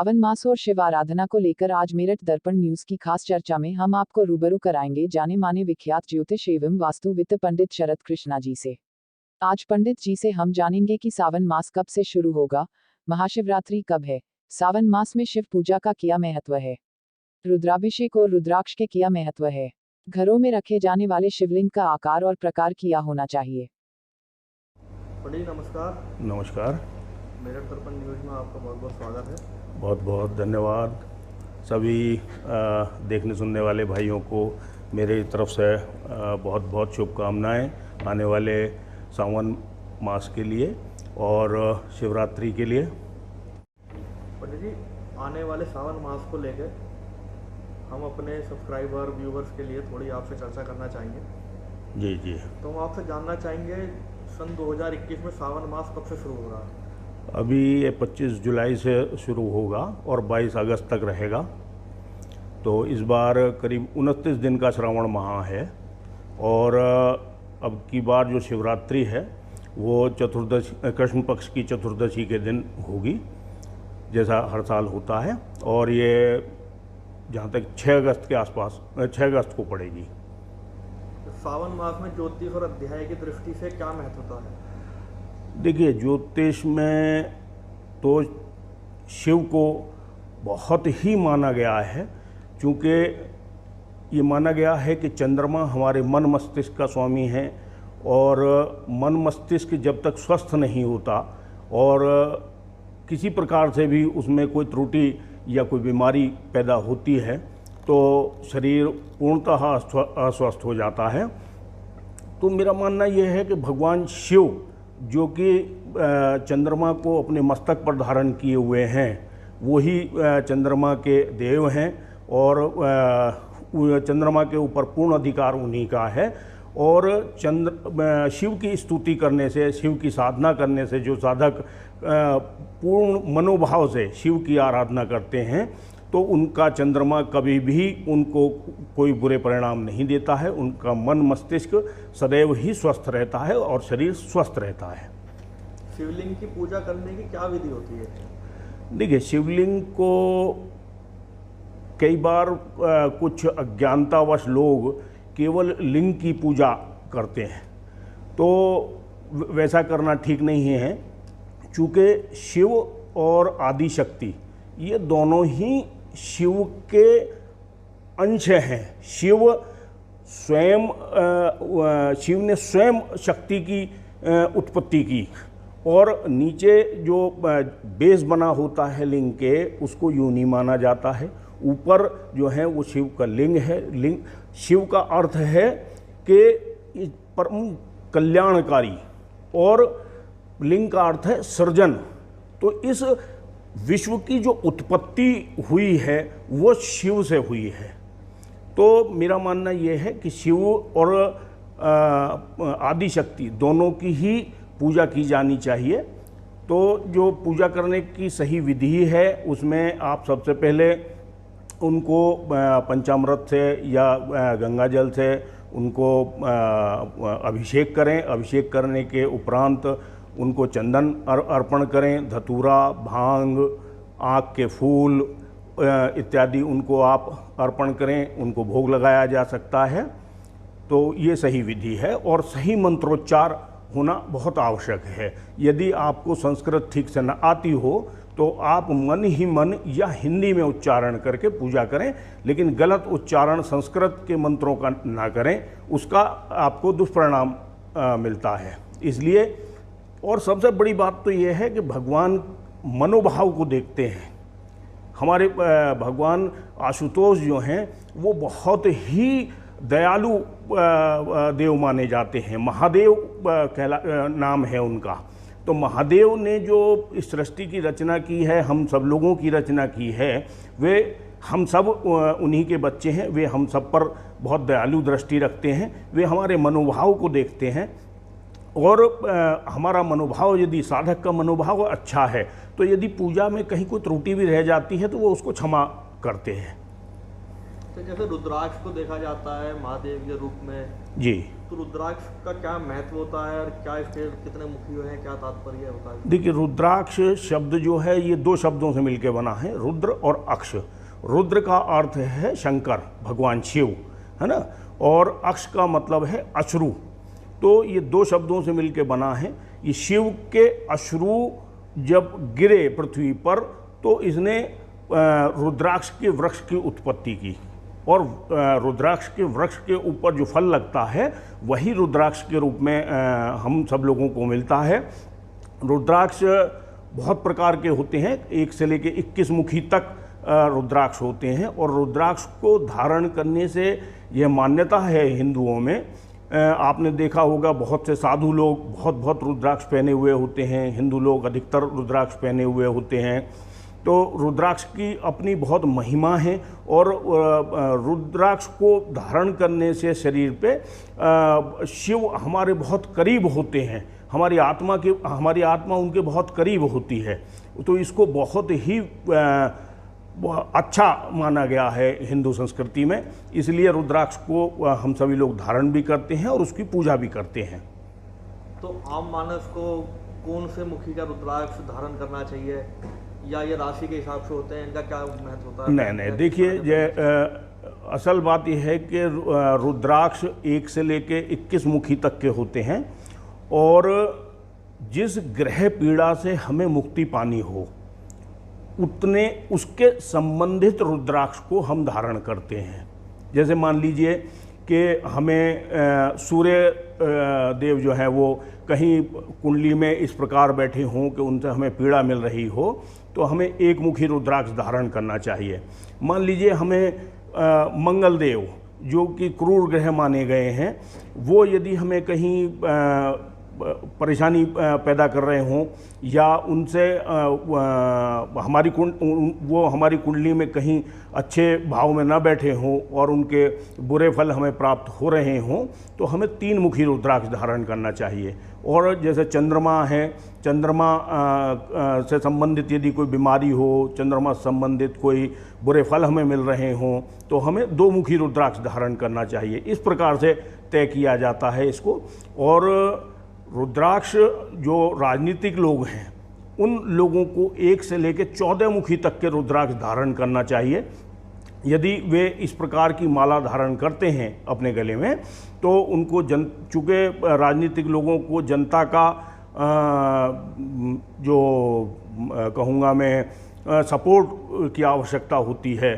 सावन मास और शिव आराधना को लेकर आज मेरठ दर्पण न्यूज की खास चर्चा में हम आपको रूबरू कराएंगे जाने माने विख्यात ज्योतिष एवं वास्तुविद पंडित शरद कृष्णा जी से। आज पंडित जी से हम जानेंगे कि सावन मास कब से शुरू होगा, महाशिवरात्रि कब है, सावन मास में शिव पूजा का क्या महत्व है, रुद्राभिषेक और रुद्राक्ष के क्या महत्व है, घरों में रखे जाने वाले शिवलिंग का आकार और प्रकार क्या होना चाहिए। पंडित नमस्कार। नमस्कार। मेरठ दर्पण न्यूज में आपका बहुत बहुत स्वागत है। बहुत बहुत धन्यवाद। सभी देखने सुनने वाले भाइयों को मेरी तरफ से बहुत बहुत शुभकामनाएं आने वाले सावन मास के लिए और शिवरात्रि के लिए। पंडित जी, आने वाले सावन मास को लेकर हम अपने सब्सक्राइबर व्यूवर्स के लिए थोड़ी आपसे चर्चा करना चाहेंगे। जी जी। तो हम आपसे जानना चाहेंगे सन 2021 में सावन मास कब से शुरू हो रहा है? अभी ये 25 जुलाई से शुरू होगा और 22 अगस्त तक रहेगा। तो इस बार करीब 29 दिन का श्रावण माह है और अब की बार जो शिवरात्रि है वो चतुर्दशी, कृष्ण पक्ष की चतुर्दशी के दिन होगी, जैसा हर साल होता है। और ये जहाँ तक 6 अगस्त के आसपास 6 अगस्त को पड़ेगी। सावन मास में ज्योतिष और अध्याय की दृष्टि से क्या महत्वता है? देखिए, ज्योतिष में तो शिव को बहुत ही माना गया है, क्योंकि ये माना गया है कि चंद्रमा हमारे मन मस्तिष्क का स्वामी है और मन मस्तिष्क जब तक स्वस्थ नहीं होता और किसी प्रकार से भी उसमें कोई त्रुटि या कोई बीमारी पैदा होती है तो शरीर पूर्णतः अस्वस्थ हो जाता है। तो मेरा मानना यह है कि भगवान शिव जो कि चंद्रमा को अपने मस्तक पर धारण किए हुए हैं, वही चंद्रमा के देव हैं और चंद्रमा के ऊपर पूर्ण अधिकार उन्हीं का है। और शिव की स्तुति करने से, शिव की साधना करने से जो साधक पूर्ण मनोभाव से शिव की आराधना करते हैं तो उनका चंद्रमा कभी भी उनको कोई बुरे परिणाम नहीं देता है। उनका मन मस्तिष्क सदैव ही स्वस्थ रहता है और शरीर स्वस्थ रहता है। शिवलिंग की पूजा करने की क्या विधि होती है? देखिए, शिवलिंग को कई बार कुछ अज्ञानतावश लोग केवल लिंग की पूजा करते हैं, तो वैसा करना ठीक नहीं है, चूँकि शिव और आदि शक्ति ये दोनों ही शिव के अंश हैं। शिव ने स्वयं शक्ति की उत्पत्ति की और नीचे जो बेस बना होता है लिंग के, उसको योनि माना जाता है। ऊपर जो है वो शिव का लिंग है। लिंग शिव का अर्थ है कि परम कल्याणकारी और लिंग का अर्थ है सृजन। तो इस विश्व की जो उत्पत्ति हुई है वो शिव से हुई है। तो मेरा मानना ये है कि शिव और आदि शक्ति दोनों की ही पूजा की जानी चाहिए। तो जो पूजा करने की सही विधि है उसमें आप सबसे पहले उनको पंचामृत से या गंगा जल से उनको अभिषेक करें। अभिषेक करने के उपरांत उनको चंदन अर्पण करें, धतूरा, भांग, आँख के फूल इत्यादि उनको आप अर्पण करें, उनको भोग लगाया जा सकता है। तो ये सही विधि है और सही मंत्रोच्चार होना बहुत आवश्यक है। यदि आपको संस्कृत ठीक से न आती हो तो आप मन ही मन या हिंदी में उच्चारण करके पूजा करें, लेकिन गलत उच्चारण संस्कृत के मंत्रों का ना करें, उसका आपको दुष्परिणाम मिलता है। इसलिए और सबसे बड़ी बात तो ये है कि भगवान मनोभाव को देखते हैं। हमारे भगवान आशुतोष जो हैं वो बहुत ही दयालु देव माने जाते हैं। महादेव नाम है उनका। तो महादेव ने जो इस सृष्टि की रचना की है, हम सब लोगों की रचना की है, वे हम सब उन्हीं के बच्चे हैं। वे हम सब पर बहुत दयालु दृष्टि रखते हैं। वे हमारे मनोभाव को देखते हैं और हमारा मनोभाव, यदि साधक का मनोभाव अच्छा है तो यदि पूजा में कहीं कोई त्रुटि भी रह जाती है तो वो उसको क्षमा करते हैं। तो जैसे रुद्राक्ष को देखा जाता है महादेव के रूप में, जी। तो रुद्राक्ष का क्या महत्व होता है और क्या इसके कितने मुखी हैं, क्या तात्पर्य होता है? देखिए, रुद्राक्ष शब्द जो है ये दो शब्दों से मिलकर बना है, रुद्र और अक्ष। रुद्र का अर्थ है शंकर भगवान शिव, है ना, और अक्ष का मतलब है अश्रु। तो ये दो शब्दों से मिलकर बना है। ये शिव के अश्रु जब गिरे पृथ्वी पर तो इसने रुद्राक्ष के वृक्ष की उत्पत्ति की, और रुद्राक्ष के वृक्ष के ऊपर जो फल लगता है वही रुद्राक्ष के रूप में हम सब लोगों को मिलता है। रुद्राक्ष बहुत प्रकार के होते हैं, 1 से लेकर 21 मुखी तक रुद्राक्ष होते हैं, और रुद्राक्ष को धारण करने से यह मान्यता है हिंदुओं में। आपने देखा होगा बहुत से साधु लोग बहुत रुद्राक्ष पहने हुए होते हैं, हिंदू लोग अधिकतर रुद्राक्ष पहने हुए होते हैं। तो रुद्राक्ष की अपनी बहुत महिमा है, और रुद्राक्ष को धारण करने से शरीर पे शिव हमारे बहुत करीब होते हैं, हमारी आत्मा उनके बहुत करीब होती है। तो इसको बहुत ही अच्छा माना गया है हिंदू संस्कृति में, इसलिए रुद्राक्ष को हम सभी लोग धारण भी करते हैं और उसकी पूजा भी करते हैं। तो आम मानस को कौन से मुखी का रुद्राक्ष धारण करना चाहिए, या ये राशि के हिसाब से होते हैं, इनका क्या महत्व होता है? नहीं, देखिए, असल बात यह है कि रुद्राक्ष 1 से लेके 21 मुखी तक के होते हैं, और जिस ग्रह पीड़ा से हमें मुक्ति पानी हो उतने उसके संबंधित रुद्राक्ष को हम धारण करते हैं। जैसे मान लीजिए कि हमें सूर्य देव जो है वो कहीं कुंडली में इस प्रकार बैठे हों कि उनसे हमें पीड़ा मिल रही हो, तो हमें 1 मुखी रुद्राक्ष धारण करना चाहिए। मान लीजिए हमें मंगल देव जो कि क्रूर ग्रह माने गए हैं, वो यदि हमें कहीं परेशानी पैदा कर रहे हों, या उनसे वो हमारी कुंडली में कहीं अच्छे भाव में न बैठे हों और उनके बुरे फल हमें प्राप्त हो रहे हों, तो हमें 3 मुखी रुद्राक्ष धारण करना चाहिए। और जैसे चंद्रमा है, चंद्रमा से संबंधित यदि कोई बीमारी हो, चंद्रमा से संबंधित कोई बुरे फल हमें मिल रहे हों, तो हमें 2 मुखी रुद्राक्ष धारण करना चाहिए। इस प्रकार से तय किया जाता है इसको। और रुद्राक्ष जो राजनीतिक लोग हैं उन लोगों को 1 से लेकर 14 मुखी तक के रुद्राक्ष धारण करना चाहिए। यदि वे इस प्रकार की माला धारण करते हैं अपने गले में, तो उनको चूँकि राजनीतिक लोगों को जनता का जो कहूँगा मैं सपोर्ट की आवश्यकता होती है,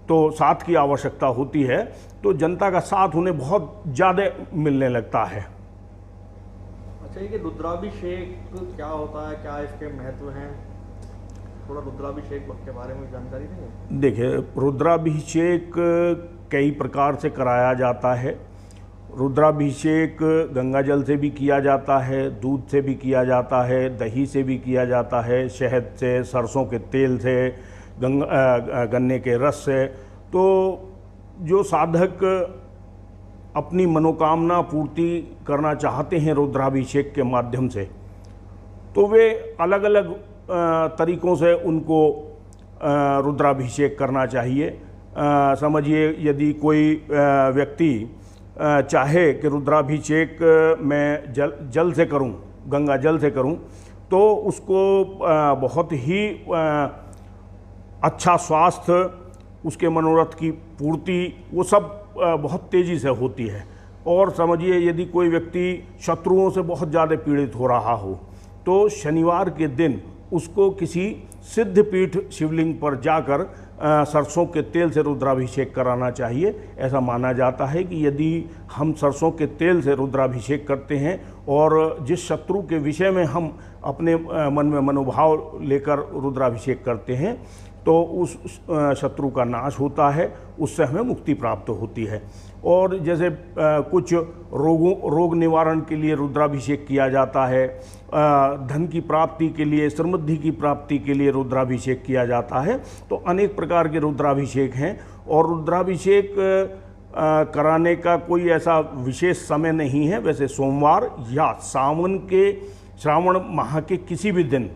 तो साथ की आवश्यकता होती है, तो जनता का साथ उन्हें बहुत ज़्यादा मिलने लगता है। अच्छा, ये रुद्राभिषेक क्या होता है, क्या इसके महत्व हैं? थोड़ा रुद्राभिषेक के बारे में जानकारी देंगे? देखिए, रुद्राभिषेक कई प्रकार से कराया जाता है। रुद्राभिषेक गंगा जल से भी किया जाता है, दूध से भी किया जाता है, दही से भी किया जाता है, शहद से, सरसों के तेल से, गन्ने के रस से। तो जो साधक अपनी मनोकामना पूर्ति करना चाहते हैं रुद्राभिषेक के माध्यम से, तो वे अलग अलग तरीक़ों से उनको रुद्राभिषेक करना चाहिए। समझिए, यदि कोई व्यक्ति चाहे कि रुद्राभिषेक मैं जल से करूं, गंगा जल से करूं, तो उसको बहुत ही अच्छा स्वास्थ्य, उसके मनोरथ की पूर्ति, वो सब बहुत तेज़ी से होती है। और समझिए, यदि कोई व्यक्ति शत्रुओं से बहुत ज़्यादा पीड़ित हो रहा हो, तो शनिवार के दिन उसको किसी सिद्धपीठ शिवलिंग पर जाकर सरसों के तेल से रुद्राभिषेक कराना चाहिए। ऐसा माना जाता है कि यदि हम सरसों के तेल से रुद्राभिषेक करते हैं और जिस शत्रु के विषय में हम अपने मन में मनोभाव लेकर रुद्राभिषेक करते हैं, तो उस शत्रु का नाश होता है, उससे हमें मुक्ति प्राप्त होती है। और जैसे कुछ रोग निवारण के लिए रुद्राभिषेक किया जाता है, धन की प्राप्ति के लिए, समृद्धि की प्राप्ति के लिए रुद्राभिषेक किया जाता है। तो अनेक प्रकार के रुद्राभिषेक हैं, और रुद्राभिषेक कराने का कोई ऐसा विशेष समय नहीं है। वैसे सोमवार या श्रावण माह के किसी भी दिन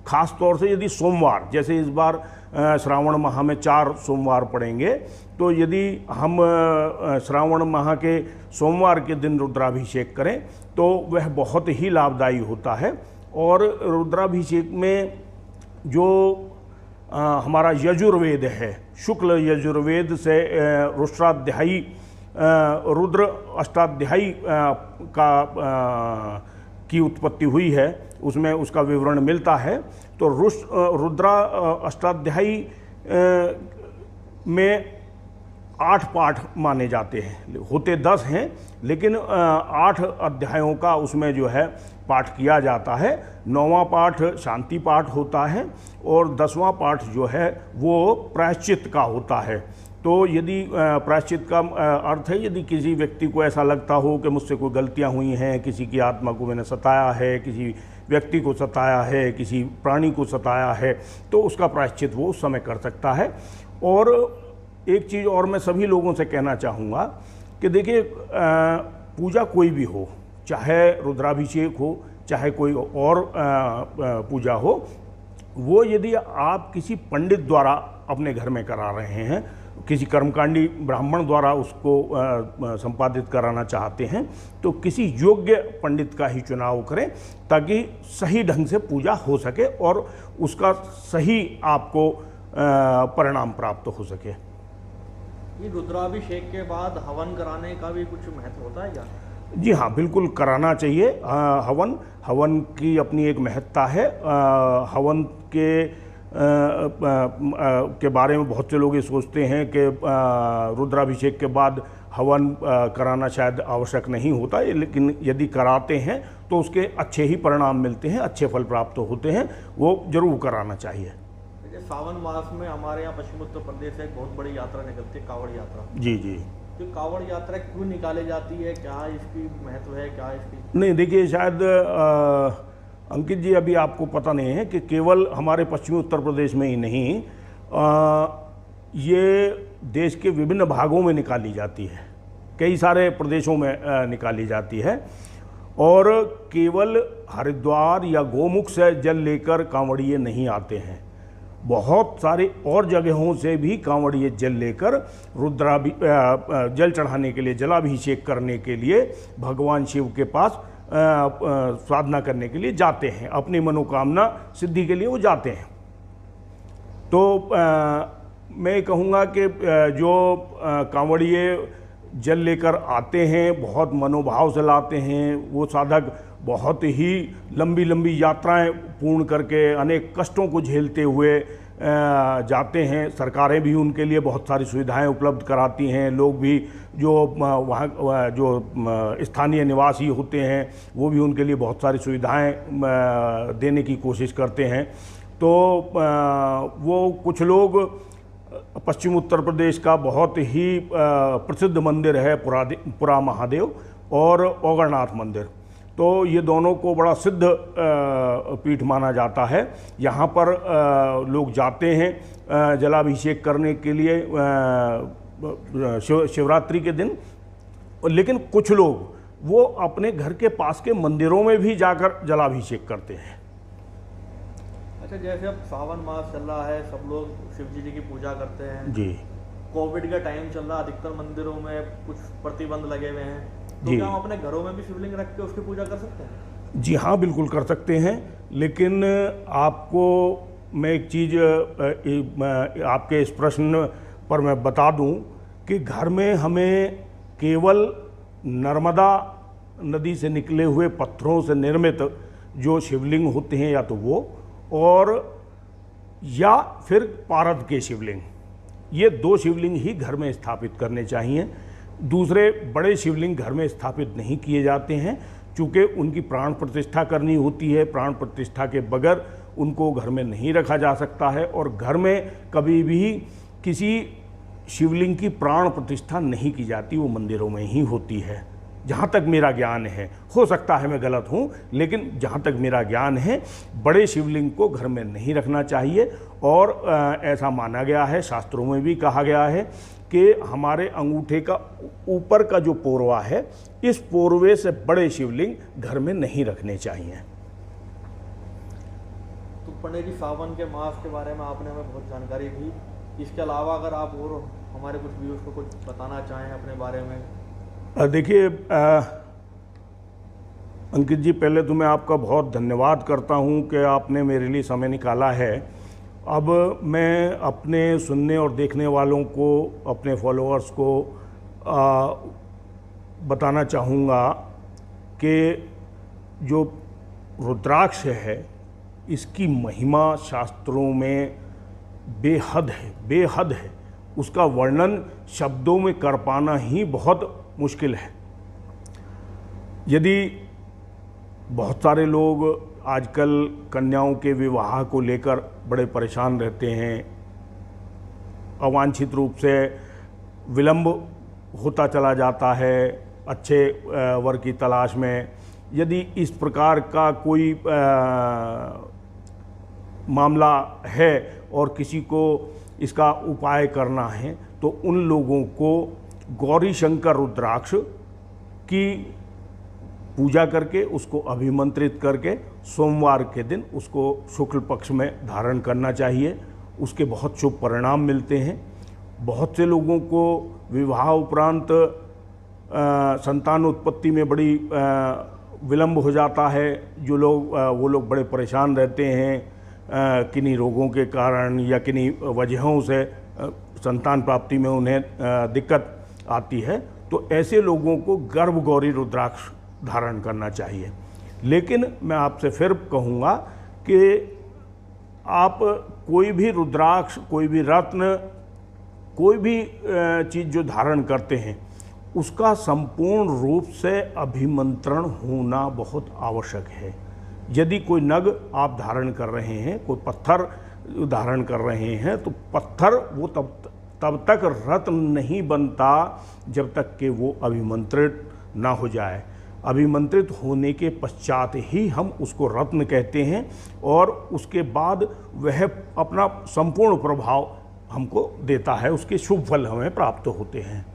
ख़ास तौर से यदि सोमवार, जैसे इस बार श्रावण माह में 4 सोमवार पड़ेंगे, तो यदि हम श्रावण माह के सोमवार के दिन रुद्राभिषेक करें तो वह बहुत ही लाभदायी होता है। और रुद्राभिषेक में जो हमारा यजुर्वेद है, शुक्ल यजुर्वेद से रुद्राध्यायी रुद्र अष्टाध्यायी की उत्पत्ति हुई है, उसमें उसका विवरण मिलता है। तो रुद्रा अष्टाध्यायी में 8 पाठ माने जाते हैं, होते 10 हैं, लेकिन 8 अध्यायों का उसमें जो है पाठ किया जाता है। 9वां पाठ शांति पाठ होता है और 10वां पाठ जो है वो प्रायश्चित का होता है। तो यदि प्रायश्चित का अर्थ है, यदि किसी व्यक्ति को ऐसा लगता हो कि मुझसे कोई गलतियां हुई हैं, किसी की आत्मा को मैंने सताया है, किसी व्यक्ति को सताया है, किसी प्राणी को सताया है, तो उसका प्रायश्चित वो उस समय कर सकता है। और एक चीज़ और मैं सभी लोगों से कहना चाहूँगा कि देखिए, पूजा कोई भी हो, चाहे रुद्राभिषेक हो, चाहे कोई और पूजा हो, वो यदि आप किसी पंडित द्वारा अपने घर में करा रहे हैं, किसी कर्मकांडी ब्राह्मण द्वारा उसको संपादित कराना चाहते हैं, तो किसी योग्य पंडित का ही चुनाव करें ताकि सही ढंग से पूजा हो सके और उसका सही आपको परिणाम प्राप्त हो सके। ये रुद्राभिषेक के बाद हवन कराने का भी कुछ महत्व होता है क्या? जी हाँ, बिल्कुल कराना चाहिए हवन की अपनी एक महत्ता है। हवन के बारे में बहुत से लोग ये सोचते हैं कि रुद्राभिषेक के बाद हवन कराना शायद आवश्यक नहीं होता, लेकिन यदि कराते हैं तो उसके अच्छे ही परिणाम मिलते हैं, अच्छे फल प्राप्त होते हैं, वो जरूर कराना चाहिए। सावन मास में हमारे यहाँ पश्चिम उत्तर प्रदेश से एक बहुत बड़ी यात्रा निकलती है, कांवड़ यात्रा। जी जी। तो कांवड़ यात्रा क्यों निकाली जाती है, क्या इसकी महत्व है, क्या इसकी? नहीं, देखिए, शायद अंकित जी अभी आपको पता नहीं है कि केवल हमारे पश्चिमी उत्तर प्रदेश में ही नहीं, ये देश के विभिन्न भागों में निकाली जाती है, कई सारे प्रदेशों में निकाली जाती है। और केवल हरिद्वार या गोमुख से जल लेकर कांवड़िए नहीं आते हैं, बहुत सारे और जगहों से भी कांवड़िए जल लेकर जल चढ़ाने के लिए, जलाभिषेक करने के लिए भगवान शिव के पास साधना करने के लिए जाते हैं, अपनी मनोकामना सिद्धि के लिए वो जाते हैं। तो मैं कहूँगा कि जो कांवड़िए जल लेकर आते हैं, बहुत मनोभाव से लाते हैं, वो साधक बहुत ही लंबी लंबी यात्राएं पूर्ण करके अनेक कष्टों को झेलते हुए जाते हैं। सरकारें भी उनके लिए बहुत सारी सुविधाएं उपलब्ध कराती हैं, लोग भी जो वहाँ जो स्थानीय निवासी होते हैं वो भी उनके लिए बहुत सारी सुविधाएं देने की कोशिश करते हैं। तो वो कुछ लोग, पश्चिम उत्तर प्रदेश का बहुत ही प्रसिद्ध मंदिर है पुरा महादेव और ओगरनाथ मंदिर, तो ये दोनों को बड़ा सिद्ध पीठ माना जाता है। यहाँ पर लोग जाते हैं जलाभिषेक करने के लिए शिवरात्रि के दिन, लेकिन कुछ लोग वो अपने घर के पास के मंदिरों में भी जाकर जलाभिषेक करते हैं। अच्छा, जैसे अब सावन मास चल रहा है, सब लोग शिव जी की पूजा करते हैं जी। कोविड का टाइम चल रहा है, अधिकतर मंदिरों में कुछ प्रतिबंध लगे हुए हैं, तो क्या हम अपने घरों में भी शिवलिंग रख के उसकी पूजा कर सकते हैं? जी हाँ, बिल्कुल कर सकते हैं, लेकिन आपको मैं एक चीज़ आपके इस प्रश्न पर मैं बता दूं कि घर में हमें केवल नर्मदा नदी से निकले हुए पत्थरों से निर्मित जो शिवलिंग होते हैं, या तो वो और या फिर पारद के शिवलिंग, ये 2 शिवलिंग ही घर में स्थापित करने चाहिए। दूसरे बड़े शिवलिंग घर में स्थापित नहीं किए जाते हैं, चूँकि उनकी प्राण प्रतिष्ठा करनी होती है, प्राण प्रतिष्ठा के बगैर उनको घर में नहीं रखा जा सकता है। और घर में कभी भी किसी शिवलिंग की प्राण प्रतिष्ठा नहीं की जाती, वो मंदिरों में ही होती है, जहाँ तक मेरा ज्ञान है। हो सकता है मैं गलत हूँ, लेकिन जहाँ तक मेरा ज्ञान है, बड़े शिवलिंग को घर में नहीं रखना चाहिए। और ऐसा माना गया है, शास्त्रों में भी कहा गया है कि हमारे अंगूठे का ऊपर का जो पोरवा है, इस पोरवे से बड़े शिवलिंग घर में नहीं रखने चाहिए। तो पंडित जी, सावन के मास के बारे में आपने हमें बहुत जानकारी दी। इसके अलावा अगर आप और हमारे कुछ व्यूअर्स को कुछ बताना चाहें अपने बारे में। देखिए अंकित जी, पहले तो मैं आपका बहुत धन्यवाद करता हूं कि आपने मेरे लिए समय निकाला है। अब मैं अपने सुनने और देखने वालों को, अपने फॉलोअर्स को बताना चाहूँगा कि जो रुद्राक्ष है इसकी महिमा शास्त्रों में बेहद है। उसका वर्णन शब्दों में कर पाना ही बहुत मुश्किल है। यदि बहुत सारे लोग आजकल कन्याओं के विवाह को लेकर बड़े परेशान रहते हैं, अवांछित रूप से विलंब होता चला जाता है अच्छे वर की तलाश में। यदि इस प्रकार का कोई मामला है और किसी को इसका उपाय करना है तो उन लोगों को गौरी शंकर रुद्राक्ष की पूजा करके, उसको अभिमंत्रित करके सोमवार के दिन उसको शुक्ल पक्ष में धारण करना चाहिए। उसके बहुत शुभ परिणाम मिलते हैं। बहुत से लोगों को विवाह उपरांत संतान उत्पत्ति में बड़ी विलंब हो जाता है। वो लोग बड़े परेशान रहते हैं किन्हीं रोगों के कारण या किन्हीं वजहों से संतान प्राप्ति में उन्हें दिक्कत आती है, तो ऐसे लोगों को गर्भ गौरी रुद्राक्ष धारण करना चाहिए। लेकिन मैं आपसे फिर कहूँगा कि आप कोई भी रुद्राक्ष, कोई भी रत्न, कोई भी चीज़ जो धारण करते हैं उसका संपूर्ण रूप से अभिमंत्रण होना बहुत आवश्यक है। यदि कोई नग आप धारण कर रहे हैं, कोई पत्थर धारण कर रहे हैं, तो पत्थर वो तब तक रत्न नहीं बनता जब तक कि वो अभिमंत्रित ना हो जाए। अभिमंत्रित होने के पश्चात ही हम उसको रत्न कहते हैं और उसके बाद वह अपना संपूर्ण प्रभाव हमको देता है, उसके शुभ फल हमें प्राप्त होते हैं।